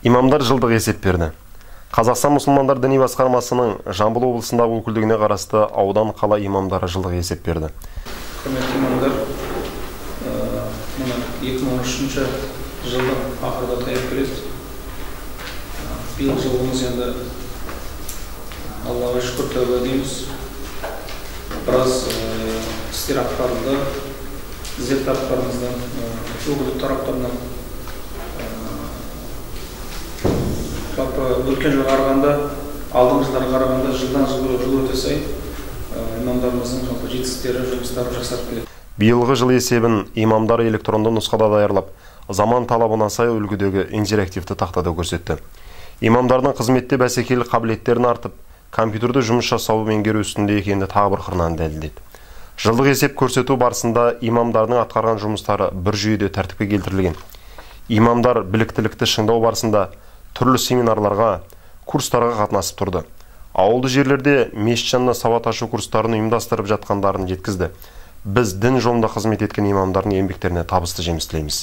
Имамдар жылдық есеп берді. Қазақстан мұсылмандар діни басқармасының Жамбыл облысындағы өкілдігіне қарасты аудан қала имамдары жылдық есеп берді. Құрметті имамдар, 2013 жылдың ақырда таяп келеді. Биыл жылымыз енді Аллаға шүкір тәуба дейміз. Біраз істер атқарылды. Зерттеулеріміздің өкілдік тараптарынан өткен жылға қарағанда, алдыңғы жылдарға қарағанда жыл өте сайын имамдарымыздың жетістіктері, жұмыстары жақсарып келеді. Биылғы жыл есебін имамдар электронды нұсқада даярлап, заман талабына сай үлгідегі интерактивті тақтада көрсетті. Имамдардың қызметте бәсекелік қабілеттерін артып, компьютерді жұмыс жасауды меңгеру үстінде екенді тағы бір қырынан дәлелдеді. Жылдық есеп көрсету барысында имамдардың атқарған жұмыстары бір жүйеде тәртіпке келтірілген. Имамдар біліктілікті шыңдау барысында түрлі семинарларға, курстарға қатынасып тұрды. Ауылды жерлерде мешіт жанында сауат ашу курстарын ұйымдастырып жатқандарын жеткізді. Біз дін жолында қызмет еткен имамдардың еңбектеріне табысты жеміс тілейміз.